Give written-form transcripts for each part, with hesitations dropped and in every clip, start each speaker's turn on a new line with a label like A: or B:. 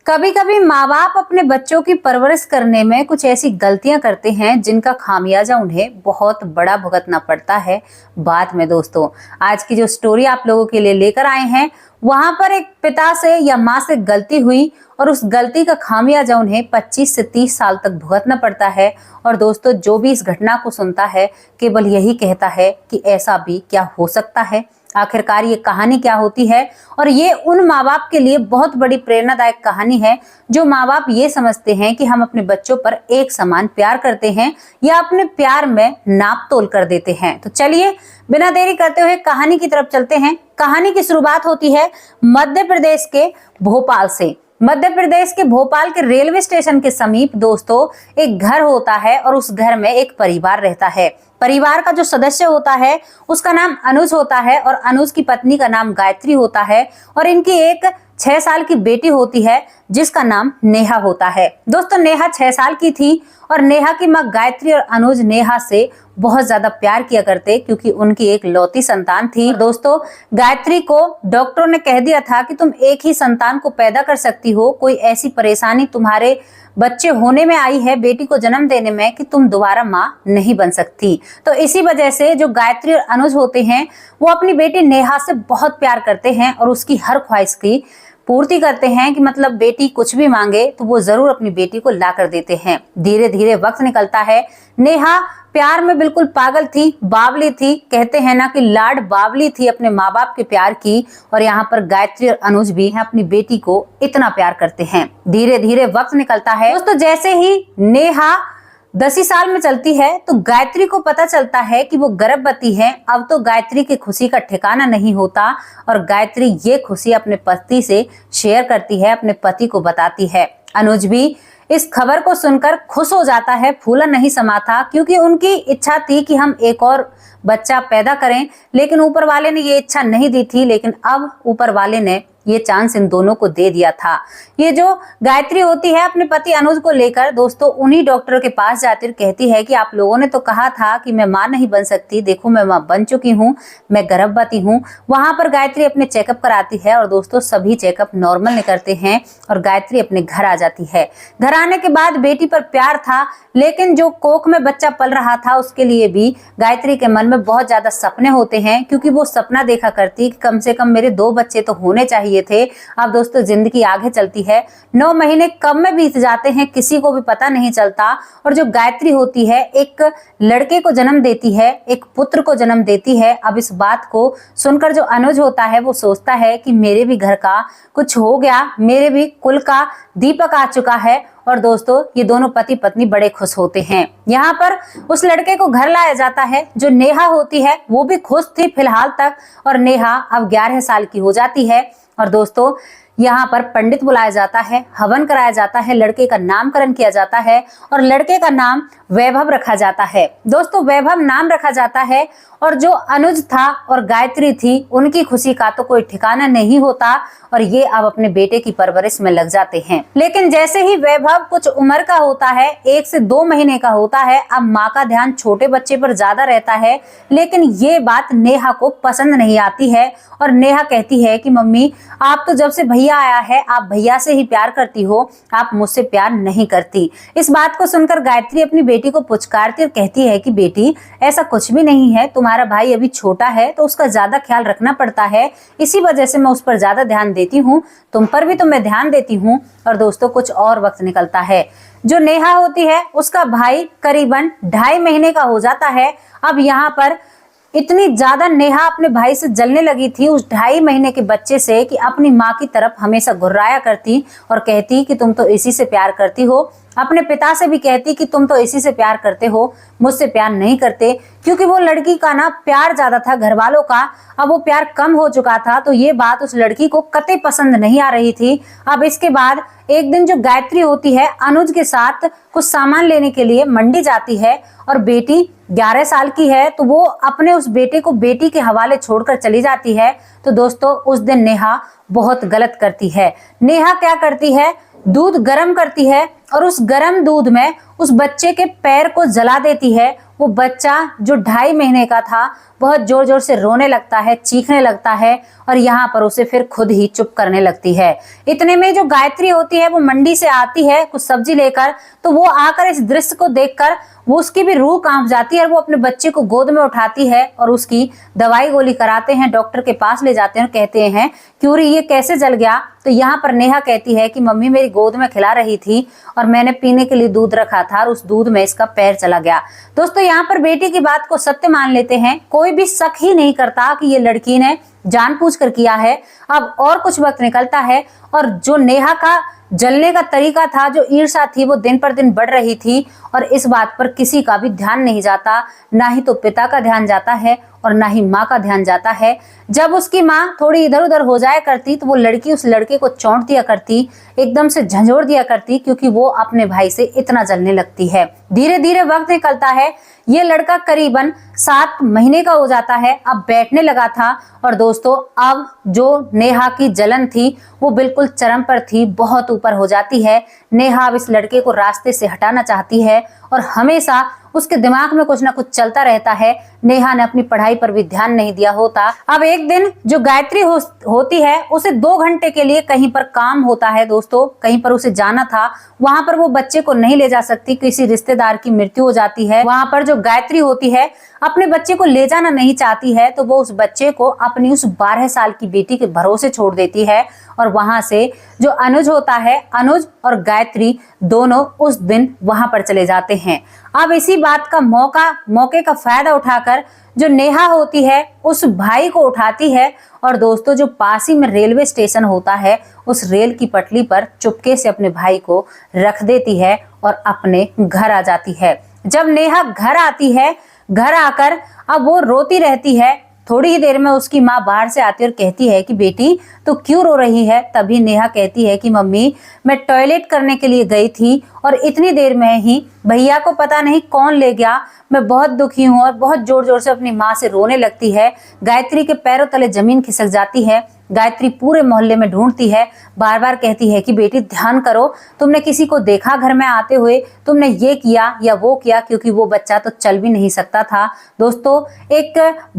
A: कभी कभी माँ बाप अपने बच्चों की परवरिश करने में कुछ ऐसी गलतियां करते हैं जिनका खामियाजा उन्हें बहुत बड़ा भुगतना पड़ता है बाद में। दोस्तों, आज की जो स्टोरी आप लोगों के लिए लेकर आए हैं, वहां पर एक पिता से या माँ से गलती हुई और उस गलती का खामियाजा उन्हें 25 से 30 साल तक भुगतना पड़ता है। और दोस्तों, जो भी इस घटना को सुनता है केवल यही कहता है कि ऐसा भी क्या हो सकता है। आखिरकार ये कहानी क्या होती है? और ये उन माँ बाप के लिए बहुत बड़ी प्रेरणादायक कहानी है जो माँ बाप ये समझते हैं कि हम अपने बच्चों पर एक समान प्यार करते हैं या अपने प्यार में नाप तोल कर देते हैं। तो चलिए बिना देरी करते हुए कहानी की तरफ चलते हैं। कहानी की शुरुआत होती है मध्य प्रदेश के भोपाल से। मध्य प्रदेश के भोपाल के रेलवे स्टेशन के समीप दोस्तों एक घर होता है और उस घर में एक परिवार रहता है। परिवार का जो सदस्य होता है उसका नाम अनुज होता है और अनुज की पत्नी का नाम गायत्री होता है और इनकी एक 6 साल की बेटी होती है जिसका नाम नेहा होता है। दोस्तों, नेहा 6 साल की थी और नेहा की माँ गायत्री और अनुज नेहा से बहुत ज्यादा प्यार किया करते क्योंकि उनकी एक लौती संतान थी। दोस्तों, गायत्री को डॉक्टरों ने कह दिया था कि तुम एक ही संतान को पैदा कर सकती हो, कोई ऐसी परेशानी तुम्हारे बच्चे होने में आई है, बेटी को जन्म देने में, कि तुम दोबारा माँ नहीं बन सकती। तो इसी वजह से जो गायत्री और अनुज होते हैं वो अपनी बेटी नेहा से बहुत प्यार करते हैं और उसकी हर ख्वाहिश की पूर्ति करते हैं कि मतलब बेटी कुछ भी मांगे तो वो जरूर अपनी बेटी को ला कर देते हैं। धीरे धीरे वक्त निकलता है। नेहा प्यार में बिल्कुल पागल थी, बावली थी, कहते हैं ना कि लाड बावली थी अपने माँ बाप के प्यार की। और यहाँ पर गायत्री और अनुज भी अपनी बेटी को इतना प्यार करते हैं। धीरे धीरे वक्त निकलता है दोस्तों। जैसे ही नेहा 10 साल में चलती है तो गायत्री को पता चलता है कि वो गर्भवती है। अब तो गायत्री की खुशी का ठिकाना नहीं होता और गायत्री ये खुशी अपने पति से शेयर करती है, अपने पति को बताती है। अनुज भी इस खबर को सुनकर खुश हो जाता है, फूला नहीं समा था, क्योंकि उनकी इच्छा थी कि हम एक और बच्चा पैदा करें, लेकिन ऊपर वाले ने ये इच्छा नहीं दी थी। लेकिन अब ऊपर वाले ने ये चांस इन दोनों को दे दिया था। ये जो गायत्री होती है अपने पति अनुज को लेकर दोस्तों उन्हीं डॉक्टरों के पास जाती कहती है कि आप लोगों ने तो कहा था कि मैं मां नहीं बन सकती, देखो मैं मां बन चुकी हूँ, मैं गर्भवती हूँ। वहां पर गायत्री अपने चेकअप कराती है और दोस्तों सभी चेकअप नॉर्मल निकलते हैं और गायत्री अपने घर आ जाती है। घर आने के बाद बेटी पर प्यार था, लेकिन जो कोख में बच्चा पल रहा था उसके लिए भी गायत्री के मन में बहुत ज्यादा सपने होते हैं, क्योंकि वो सपना देखा करती कि कम से कम मेरे 2 बच्चे तो होने चाहिए थे। अब दोस्तों जिंदगी आगे चलती है। 9 महीने कब में बीत जाते हैं किसी को भी पता नहीं चलता। और जो गायत्री होती है एक लड़के को जन्म देती है, एक पुत्र को जन्म देती है। अब इस बात को सुनकर जो अनुज होता है वो सोचता है कि मेरे भी घर का कुछ हो गया, मेरे भी कुल का दीपक आ चुका है। और दोस्तों ये दोनों पति पत्नी बड़े खुश होते हैं। यहाँ पर उस लड़के को घर लाया जाता है। जो नेहा होती है वो भी खुश थी फिलहाल तक और नेहा अब 11 साल की हो जाती है। और दोस्तों यहाँ पर पंडित बुलाया जाता है, हवन कराया जाता है, लड़के का नामकरण किया जाता है और लड़के का नाम वैभव रखा जाता है। दोस्तों वैभव नाम रखा जाता है और जो अनुज था और गायत्री थी उनकी खुशी का तो कोई ठिकाना नहीं होता और ये अब अपने बेटे की परवरिश में लग जाते हैं। लेकिन जैसे ही वैभव कुछ उम्र का होता है, 1 से 2 महीने का होता है, अब माँ का ध्यान छोटे बच्चे पर ज्यादा रहता है। लेकिन ये बात नेहा को पसंद नहीं आती है और नेहा कहती है कि मम्मी आप तो जब से भैया आया है आप भैया से ही प्यार करती हो, आप मुझसे प्यार नहीं करती। इस बात को सुनकर गायत्री अपनी बेटी को पुचकारती और कहती है कि बेटी ऐसा कुछ भी नहीं है, तुम्हारा भाई अभी छोटा है तो उसका ज्यादा ख्याल रखना पड़ता है, इसी वजह से मैं उस पर ज्यादा ध्यान देती हूँ, तुम पर भी तो मैं ध्यान देती हूँ। और दोस्तों कुछ और वक्त निकलता है। जो नेहा होती है उसका भाई करीबन 2.5 महीने का हो जाता है। अब यहाँ पर इतनी ज्यादा नेहा अपने भाई से जलने लगी थी उस 2.5 महीने के बच्चे से कि अपनी माँ की तरफ हमेशा घुर्राया करती और कहती कि तुम तो इसी से प्यार करती हो। अपने पिता से भी कहती कि तुम तो इसी से प्यार करते हो, मुझसे प्यार नहीं करते, क्योंकि वो लड़की का ना प्यार ज्यादा था घर वालों का, अब वो प्यार कम हो चुका था। तो ये बात उस लड़की को कतई पसंद नहीं आ रही थी। अब इसके बाद एक दिन जो गायत्री होती है अनुज के साथ कुछ सामान लेने के लिए मंडी जाती है और बेटी 11 साल की है तो वो अपने उस बेटे को बेटी के हवाले छोड़कर चली जाती है। तो दोस्तों उस दिन नेहा बहुत गलत करती है। नेहा क्या करती है, दूध गर्म करती है और उस गर्म दूध में उस बच्चे के पैर को जला देती है। वो बच्चा जो 2.5 महीने का था बहुत जोर जोर से रोने लगता है, चीखने लगता है और यहाँ पर उसे फिर खुद ही चुप करने लगती है। इतने में जो गायत्री होती है वो मंडी से आती है कुछ सब्जी लेकर, तो वो आकर इस दृश्य को देखकर वो उसकी भी रूह कांप जाती है और वो अपने बच्चे को गोद में उठाती है और उसकी दवाई गोली कराते हैं, डॉक्टर के पास ले जाते हैं और कहते हैं क्यों रे ये कैसे जल गया। तो यहाँ पर नेहा कहती है कि मम्मी मेरी गोद में खिला रही थी और मैंने पीने के लिए दूध रखा था और उस दूध में इसका पैर चला गया। दोस्तों यहाँ पर बेटी की बात को सत्य मान लेते हैं, कोई भी शक ही नहीं करता कि ये लड़की ने जानबूझकर किया है। अब और कुछ वक्त निकलता है और जो नेहा का जलने का तरीका था, जो ईर्ष्या थी, वो दिन पर दिन बढ़ रही थी और इस बात पर किसी का भी ध्यान नहीं जाता, ना ही तो पिता का ध्यान जाता है और ना ही माँ का ध्यान जाता है। जब उसकी माँ थोड़ी इधर उधर हो जाया करती तो वो लड़की उस लड़के को चौंट दिया करती, एकदम से झंझोड़ दिया करती, क्योंकि वो अपने भाई से इतना जलने लगती है। धीरे धीरे वक्त निकलता है, ये लड़का करीबन 7 महीने का हो जाता है, अब बैठने लगा था और दोस्तों अब जो नेहा की जलन थी वो बिल्कुल चरम पर थी, बहुत ऊपर हो जाती है। नेहा अब इस लड़के को रास्ते से हटाना चाहती है और हमेशा उसके दिमाग में कुछ ना कुछ चलता रहता है। नेहा ने अपनी पढ़ाई पर भी ध्यान नहीं दिया होता। अब एक दिन जो गायत्री होती है उसे 2 घंटे के लिए कहीं पर काम होता है दोस्तों, कहीं पर उसे जाना था, वहां पर वो बच्चे को नहीं ले जा सकती, किसी रिश्तेदार की मृत्यु हो जाती है। वहां पर जो गायत्री होती है अपने बच्चे को ले जाना नहीं चाहती है, तो वो उस बच्चे को अपनी उस 12 साल की बेटी के भरोसे छोड़ देती है और वहां से जो अनुज होता है, अनुज और गायत्री दोनों उस दिन वहां पर चले जाते हैं। अब इसी बात का मौके का फायदा उठाकर जो नेहा होती है उस भाई को उठाती है और दोस्तों जो पास ही में रेलवे स्टेशन होता है उस रेल की पटरी पर चुपके से अपने भाई को रख देती है और अपने घर आ जाती है। जब नेहा घर आती है, घर आकर अब वो रोती रहती है। थोड़ी ही देर में उसकी माँ बाहर से आती है और कहती है कि बेटी तो क्यों रो रही है। तभी नेहा कहती है कि मम्मी मैं टॉयलेट करने के लिए गई थी और इतनी देर में ही भैया को पता नहीं कौन ले गया, मैं बहुत दुखी हूँ और बहुत जोर जोर से अपनी माँ से रोने लगती है। गायत्री के पैरों तले जमीन खिसक जाती है। गायत्री पूरे मोहल्ले में ढूंढती है, बार बार कहती है कि बेटी ध्यान करो, तुमने किसी को देखा घर में आते हुए, तुमने ये किया या वो किया, क्योंकि वो बच्चा तो चल भी नहीं सकता था। दोस्तों एक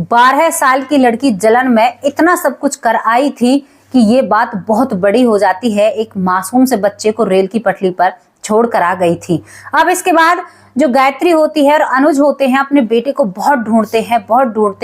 A: 12 साल की लड़की जलन में इतना सब कुछ कर आई थी कि ये बात बहुत बड़ी हो जाती है। एक मासूम से बच्चे को रेल की पटरी पर छोड़ कर आ गई थी। अब इसके बाद जो गायत्री होती है और अनुज होते हैं अपने बेटे को बहुत ढूंढते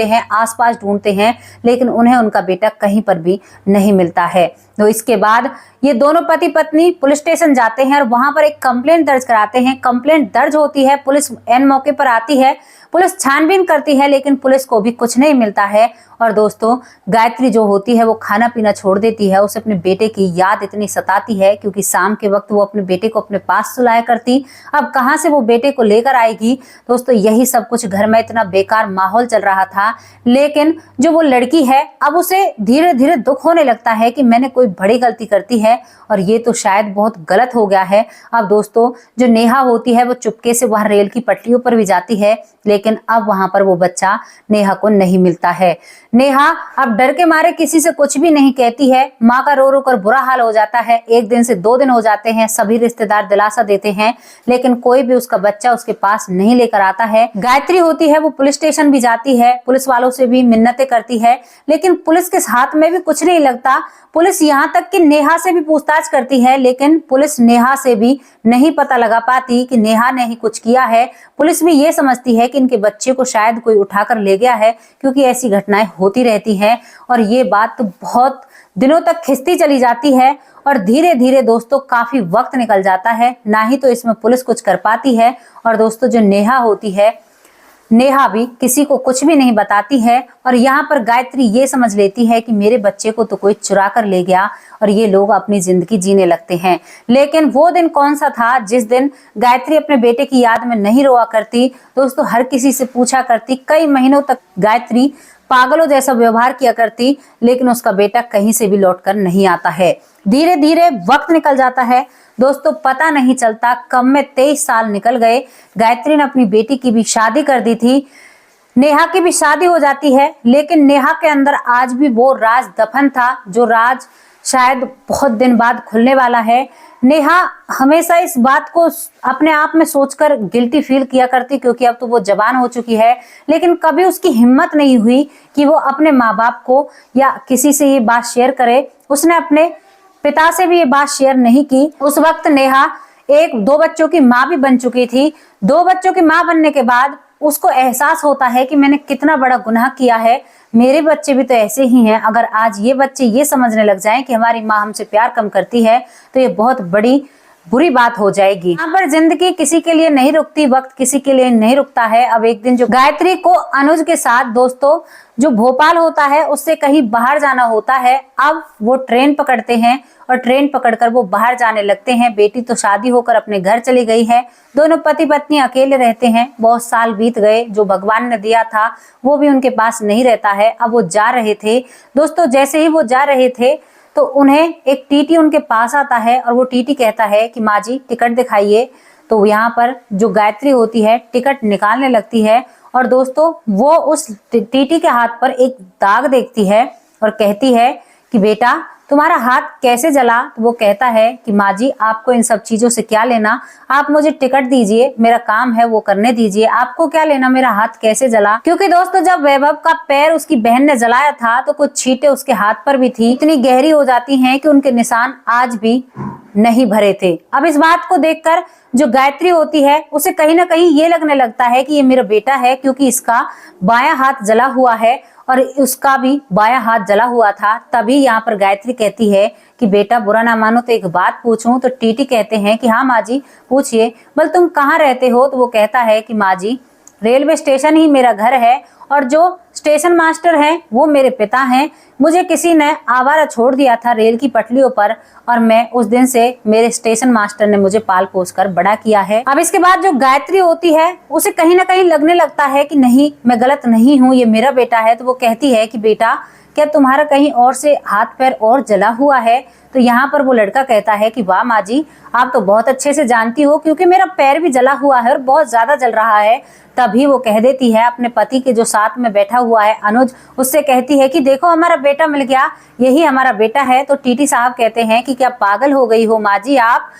A: हैं, आसपास ढूंढते हैं, लेकिन उन्हें उनका बेटा कहीं पर भी नहीं मिलता है। तो इसके बाद ये दोनों पति पत्नी पुलिस स्टेशन जाते हैं और वहां पर एक कंप्लेंट दर्ज कराते हैं। कंप्लेंट दर्ज होती है, पुलिस एन मौके पर आती है, पुलिस छानबीन करती है, लेकिन पुलिस को भी कुछ नहीं मिलता है। और दोस्तों गायत्री जो होती है वो खाना पीना छोड़ देती है, उसे अपने बेटे की याद इतनी सताती है, क्योंकि शाम के वक्त वो अपने बेटे को अपने पास सुलाया करती, अब कहाँ से वो बेटे को लेकर आएगी। दोस्तों यही सब कुछ घर में इतना बेकार माहौल चल रहा था, लेकिन जो वो लड़की है अब उसे धीरे धीरे दुख होने लगता है कि मैंने कोई बड़ी गलती करती है और ये तो शायद बहुत गलत हो गया है। अब दोस्तों जो नेहा होती है वो चुपके से वहां रेल की पटरियों पर भी जाती है, लेकिन अब वहां पर वो बच्चा नेहा को नहीं मिलता है। नेहा अब डर के मारे किसी से कुछ भी नहीं कहती है। माँ का रो रो कर बुरा हाल हो जाता है। 1 दिन से 2 दिन हो जाते हैं, सभी रिश्तेदार दिलासा देते हैं, लेकिन कोई भी उसका बच्चा उसके पास नहीं लेकर आता है। गायत्री होती है वो पुलिस स्टेशन भी जाती है, पुलिस वालों से भी मिन्नतें करती है, लेकिन पुलिस के हाथ में भी कुछ नहीं लगता। पुलिस यहाँ तक कि नेहा से भी पूछताछ करती है, लेकिन पुलिस नेहा से भी नहीं पता लगा पाती कि नेहा ने ही कुछ किया है। पुलिस भी ये समझती है कि इनके बच्चे को शायद कोई उठाकर ले गया है, क्योंकि ऐसी घटनाएं होती रहती हैं। और ये बात तो बहुत दिनों तक खिंचती चली जाती है और धीरे धीरे दोस्तों काफी वक्त निकल जाता है, ना ही तो इसमें पुलिस कुछ कर पाती है। और दोस्तों जो नेहा होती है, नेहा भी किसी को कुछ भी नहीं बताती है और यहाँ पर गायत्री ये समझ लेती है कि मेरे बच्चे को तो कोई चुरा कर ले गया और ये लोग अपनी जिंदगी जीने लगते हैं। लेकिन वो दिन कौन सा था जिस दिन गायत्री अपने बेटे की याद में नहीं रोआ करती। दोस्तों हर किसी से पूछा करती, कई महीनों तक गायत्री पागलों जैसा व्यवहार किया करती, लेकिन उसका बेटा कहीं से भी लौटकर नहीं आता है। धीरे धीरे वक्त निकल जाता है दोस्तों, पता नहीं चलता, कम में 23 साल निकल गए। गायत्री ने अपनी बेटी की भी शादी कर दी थी, नेहा की भी शादी हो जाती है, लेकिन नेहा के अंदर आज भी वो राज दफन था, जो राज शायद बहुत दिन बाद खुलने वाला है। नेहा हमेशा इस बात को अपने आप में सोचकर गिल्टी फील किया करती, क्योंकि अब तो वो जवान हो चुकी है, लेकिन कभी उसकी हिम्मत नहीं हुई कि वो अपने माँ बाप को या किसी से ये बात शेयर करे। उसने अपने पिता से भी ये बात शेयर नहीं की। उस वक्त नेहा दो बच्चों की माँ भी बन चुकी थी। दो बच्चों की माँ बनने के बाद उसको एहसास होता है कि मैंने कितना बड़ा गुनाह किया है, मेरे बच्चे भी तो ऐसे ही हैं। अगर आज ये बच्चे ये समझने लग जाएं कि हमारी माँ हमसे प्यार कम करती है तो ये बहुत बड़ी बुरी बात हो जाएगी। यहाँ पर जिंदगी किसी के लिए नहीं रुकती, वक्त किसी के लिए नहीं रुकता है। अब एक दिन जो गायत्री को अनुज के साथ दोस्तों जो भोपाल होता है उससे कहीं बाहर जाना होता है। अब वो ट्रेन पकड़ते हैं और ट्रेन पकड़कर वो बाहर जाने लगते हैं। बेटी तो शादी होकर अपने घर चली गई है, दोनों पति पत्नी अकेले रहते हैं। बहुत साल बीत गए, जो भगवान ने दिया था वो भी उनके पास नहीं रहता है। अब वो जा रहे थे दोस्तों, जैसे ही वो जा रहे थे तो उन्हें एक टीटी उनके पास आता है और वो टीटी कहता है कि माँ जी टिकट दिखाइए। तो यहाँ पर जो गायत्री होती है टिकट निकालने लगती है और दोस्तों वो उस टीटी के हाथ पर एक दाग देखती है और कहती है कि बेटा तुम्हारा हाथ कैसे जला। तो वो कहता है कि माँ जी आपको इन सब चीजों से क्या लेना, आप मुझे टिकट दीजिए, मेरा काम है वो करने दीजिए, आपको क्या लेना मेरा हाथ कैसे जला। क्योंकि दोस्तों जब वैभव का पैर उसकी बहन ने जलाया था तो कुछ छींटे उसके हाथ पर भी थी, इतनी गहरी हो जाती हैं कि उनके निशान आज भी नहीं भरे थे। अब इस बात को देखकर जो गायत्री होती है उसे कहीं ना कहीं ये लगने लगता है कि ये मेरा बेटा है, क्योंकि इसका बायां हाथ जला हुआ है और उसका भी बायां हाथ जला हुआ था। तभी यहाँ पर गायत्री कहती है कि बेटा बुरा ना मानो तो एक बात पूछूं। तो टीटी कहते हैं कि हाँ माँ जी पूछिए। बोल तुम कहाँ रहते हो। तो वो कहता है कि माँ जी रेलवे स्टेशन ही मेरा घर है और जो स्टेशन मास्टर हैं वो मेरे पिता हैं। मुझे किसी ने आवारा छोड़ दिया था रेल की पटरियों पर और मैं उस दिन से मेरे स्टेशन मास्टर ने मुझे पाल पोस कर बड़ा किया है। अब इसके बाद जो गायत्री होती है उसे कहीं ना कहीं लगने लगता है कि नहीं मैं गलत नहीं हूँ, ये मेरा बेटा है। तो वो कहती है कि बेटा क्या तुम्हारा कहीं और से हाथ पैर और जला हुआ है। तो यहाँ पर वो लड़का कहता है कि वाह माँ जी आप तो बहुत अच्छे से जानती हो, क्योंकि मेरा पैर भी जला हुआ है और बहुत ज्यादा जल रहा है। तभी वो कह देती है अपने पति के जो साथ में बैठा हुआ है अनुज, उससे कहती है कि देखो हमारा बेटा मिल गया, यही हमारा बेटा है। तो टीटी साहब कहते हैं कि क्या पागल हो गई हो माँ जी, आप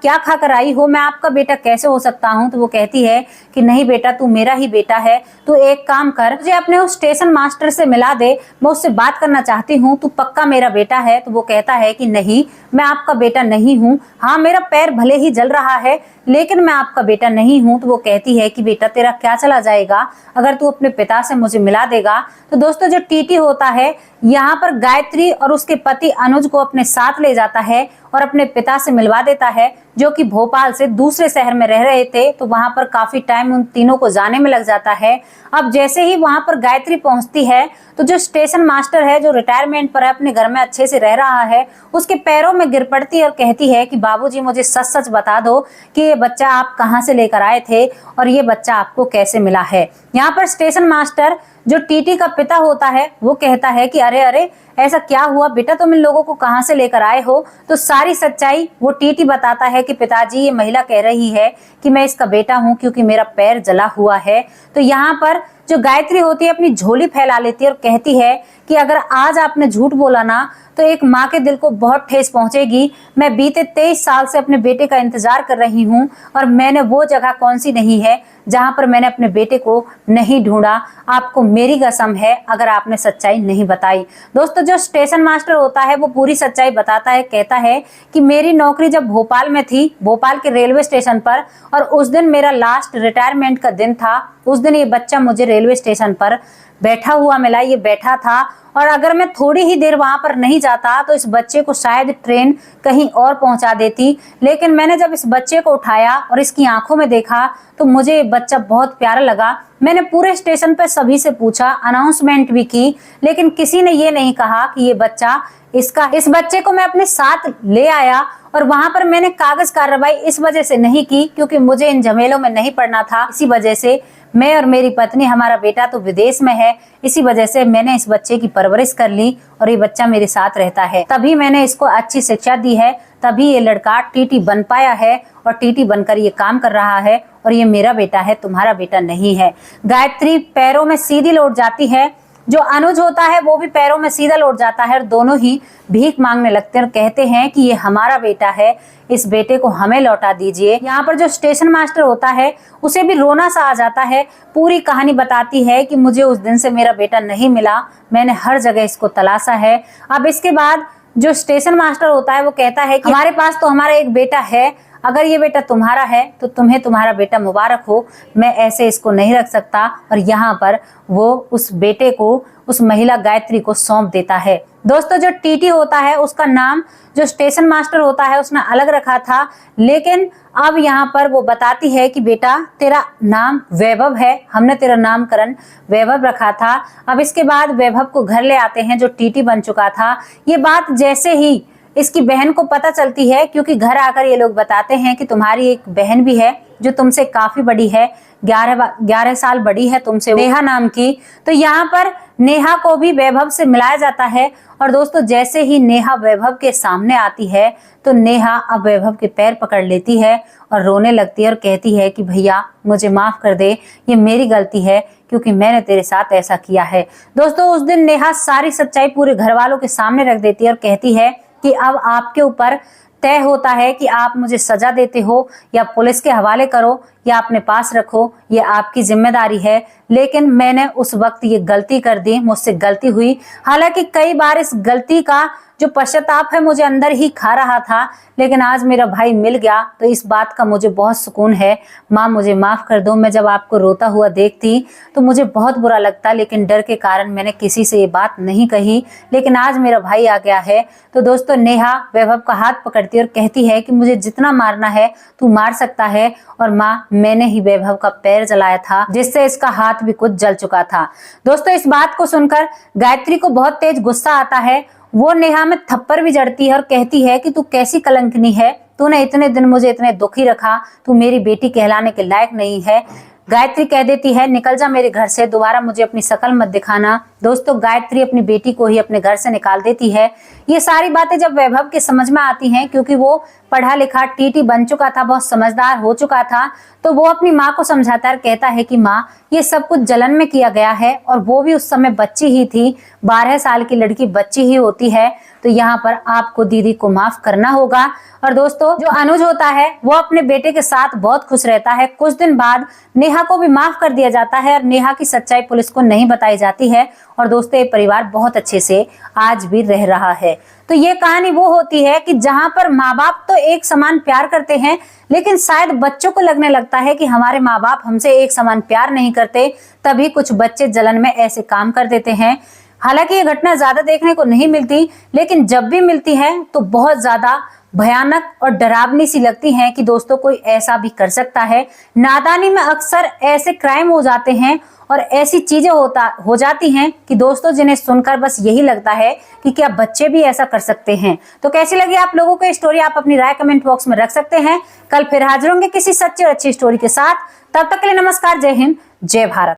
A: क्या खा कर आई हो, मैं आपका बेटा कैसे हो सकता हूँ। तो वो कहती है कि नहीं बेटा तू मेरा ही बेटा है, तू एक काम कर मुझे अपने उस स्टेशन मास्टर से मिला दे, मैं उससे बात करना चाहती हूँ, तू पक्का मेरा बेटा है। तो वो कहता है कि नहीं मैं आपका बेटा नहीं हूँ, हाँ मेरा पैर भले ही जल रहा है लेकिन मैं आपका बेटा नहीं हूँ। तो वो कहती है कि बेटा तेरा क्या चला जाएगा अगर तू अपने पिता से मुझे मिला देगा। तो दोस्तों जो टीटी होता है यहाँ पर गायत्री और उसके पति अनुज को अपने साथ ले जाता है और अपने पिता से मिलवा देता है, जो कि भोपाल से दूसरे शहर में रह रहे थे। तो वहां पर काफी टाइम उन तीनों को जाने में लग जाता है। अब जैसे ही वहां पर गायत्री पहुंचती है तो जो स्टेशन मास्टर है जो रिटायरमेंट पर है, अपने घर में अच्छे से रह रहा है, उसके पैरों में गिर पड़ती है और कहती है कि बाबूजी मुझे सच सच बता दो कि ये बच्चा आप कहाँ से लेकर आए थे और ये बच्चा आपको कैसे मिला है। यहाँ पर स्टेशन मास्टर जो टीटी का पिता होता है वो कहता है कि अरे अरे ऐसा क्या हुआ बेटा, तुम इन लोगों को कहाँ से लेकर आए हो। तो सारी सच्चाई वो टीटी बताता है कि पिताजी ये महिला कह रही है कि मैं इसका बेटा हूँ क्योंकि मेरा पैर जला हुआ है। तो यहाँ पर जो गायत्री होती है अपनी झोली फैला लेती है और कहती है कि अगर आज आपने झूठ बोला ना तो एक माँ के दिल को बहुत ठेस पहुंचेगी। मैं बीते 23 साल से अपने बेटे का इंतजार कर रही हूँ और मैंने वो जगह कौन सी नहीं है जहां पर मैंने अपने बेटे को नहीं ढूंढा। आपको मेरी कसम है अगर आपने सच्चाई नहीं बताई। दोस्तों जो स्टेशन मास्टर होता है वो पूरी सच्चाई बताता है, कहता है कि मेरी नौकरी जब भोपाल में थी, भोपाल के रेलवे स्टेशन पर, और उस दिन मेरा लास्ट रिटायरमेंट का दिन था। उस दिन ये बच्चा मुझे रेलवे स्टेशन पर बैठा हुआ मिला, ये बैठा था और अगर मैं थोड़ी ही देर वहां पर नहीं जाता तो इस बच्चे को शायद ट्रेन कहीं और पहुंचा देती। लेकिन मैंने जब इस बच्चे को उठाया और इसकी आंखों में देखा तो मुझे ये बच्चा बहुत प्यारा लगा। मैंने पूरे स्टेशन पर सभी से पूछा, अनाउंसमेंट भी की, लेकिन किसी ने ये नहीं कहा कि ये बच्चा इस बच्चे को मैं अपने साथ ले आया। और वहां पर मैंने कागज कार्रवाई इस वजह से नहीं की क्योंकि मुझे इन झमेलों में नहीं पड़ना था। इसी वजह से मैं और मेरी पत्नी, हमारा बेटा तो विदेश में है, इसी वजह से मैंने इस बच्चे की परवरिश कर ली और ये बच्चा मेरे साथ रहता है। तभी मैंने इसको अच्छी शिक्षा दी है, तभी ये लड़का टीटी बन पाया है और टीटी बनकर ये काम कर रहा है और ये मेरा बेटा है, तुम्हारा बेटा नहीं है। गायत्री पैरों में सीधी लौट जाती है। जो अनुज होता है वो भी पैरों में सीधा लौट जाता है और दोनों ही भीख मांगने लगते हैं और कहते हैं कि ये हमारा बेटा है, इस बेटे को हमें लौटा दीजिए। यहाँ पर जो स्टेशन मास्टर होता है उसे भी रोना सा आ जाता है। पूरी कहानी बताती है कि मुझे उस दिन से मेरा बेटा नहीं मिला, मैंने हर जगह इसको तलाशा है। अब इसके बाद जो स्टेशन मास्टर होता है वो कहता है कि हमारे पास तो हमारा एक बेटा है, अगर ये बेटा तुम्हारा है तो तुम्हें तुम्हारा बेटा मुबारक हो, मैं ऐसे इसको नहीं रख सकता। और यहाँ पर वो उस बेटे को उस महिला गायत्री को सौंप देता है। दोस्तों जो टीटी होता है उसका नाम जो स्टेशन मास्टर होता है उसने अलग रखा था, लेकिन अब यहाँ पर वो बताती है कि बेटा तेरा नाम वैभव है, हमने तेरा नामकरण वैभव रखा था। अब इसके बाद वैभव को घर ले आते हैं जो टीटी बन चुका था। ये बात जैसे ही इसकी बहन को पता चलती है, क्योंकि घर आकर ये लोग बताते हैं कि तुम्हारी एक बहन भी है जो तुमसे काफी बड़ी है, 11 साल बड़ी है तुमसे, नेहा नाम की। तो यहाँ पर नेहा को भी वैभव से मिलाया जाता है। और दोस्तों जैसे ही नेहा वैभव के सामने आती है तो नेहा अब वैभव के पैर पकड़ लेती है और रोने लगती है और कहती है कि भैया मुझे माफ कर दे, ये मेरी गलती है क्योंकि मैंने तेरे साथ ऐसा किया है। दोस्तों उस दिन नेहा सारी सच्चाई पूरे घर वालों के सामने रख देती है और कहती है कि अब आपके ऊपर तय होता है कि आप मुझे सजा देते हो या पुलिस के हवाले करो या अपने पास रखो, ये आपकी जिम्मेदारी है। लेकिन मैंने उस वक्त ये गलती कर दी, मुझसे गलती हुई। हालांकि कई बार इस गलती का जो पश्चाताप है मुझे अंदर ही खा रहा था, लेकिन आज मेरा भाई मिल गया तो इस बात का मुझे बहुत सुकून है। माँ मुझे माफ कर दो, मैं जब आपको रोता हुआ देखती तो मुझे बहुत बुरा लगता, लेकिन डर के कारण मैंने किसी से ये बात नहीं कही, लेकिन आज मेरा भाई आ गया है। तो दोस्तों नेहा वैभव का हाथ पकड़ती है और कहती है कि मुझे जितना मारना है तू मार सकता है, और माँ मैंने ही वैभव का पैर जलाया था जिससे इसका हाथ भी कुछ जल चुका था। दोस्तों इस बात को सुनकर गायत्री को बहुत तेज गुस्सा आता है, वो नेहा में थप्पड़ भी जड़ती है और कहती है कि तू कैसी कलंकनी है, तूने इतने दिन मुझे इतने दुखी रखा, तू मेरी बेटी कहलाने के लायक नहीं है। गायत्री कह देती है निकल जा मेरे घर से, दोबारा मुझे अपनी शकल मत दिखाना। दोस्तों गायत्री अपनी बेटी को ही अपने घर से निकाल देती है। ये सारी बातें जब वैभव के समझ में आती हैं, क्योंकि वो पढ़ा लिखा टीटी बन चुका था, बहुत समझदार हो चुका था, तो वो अपनी माँ को समझाता है, कहता है कि माँ ये सब कुछ जलन में किया गया है और वो भी उस समय बच्ची ही थी, 12 साल की लड़की बच्ची ही होती है, तो यहाँ पर आपको दीदी को माफ करना होगा। और दोस्तों जो अनुज होता है वो अपने बेटे के साथ बहुत खुश रहता है। कुछ दिन बाद नेहा को भी माफ कर दिया जाता है और नेहा की सच्चाई पुलिस को नहीं बताई जाती है। और दोस्तों ये परिवार बहुत अच्छे से आज भी रह रहा है। तो ये कहानी वो होती है कि जहां पर माँ बाप तो एक समान प्यार करते हैं, लेकिन शायद बच्चों को लगने लगता है कि हमारे माँ बाप हमसे एक समान प्यार नहीं करते, तभी कुछ बच्चे जलन में ऐसे काम कर देते हैं। हालांकि ये घटना ज्यादा देखने को नहीं मिलती, लेकिन जब भी मिलती है तो बहुत ज्यादा भयानक और डरावनी सी लगती हैं कि दोस्तों कोई ऐसा भी कर सकता है। नादानी में अक्सर ऐसे क्राइम हो जाते हैं और ऐसी चीजें हो जाती हैं कि दोस्तों जिन्हें सुनकर बस यही लगता है कि क्या बच्चे भी ऐसा कर सकते हैं। तो कैसी लगी आप लोगों को स्टोरी, आप अपनी राय कमेंट बॉक्स में रख सकते हैं। कल फिर हाजिर होंगे किसी सच्ची और अच्छी स्टोरी के साथ। तब तक के लिए नमस्कार, जय हिंद, जय भारत।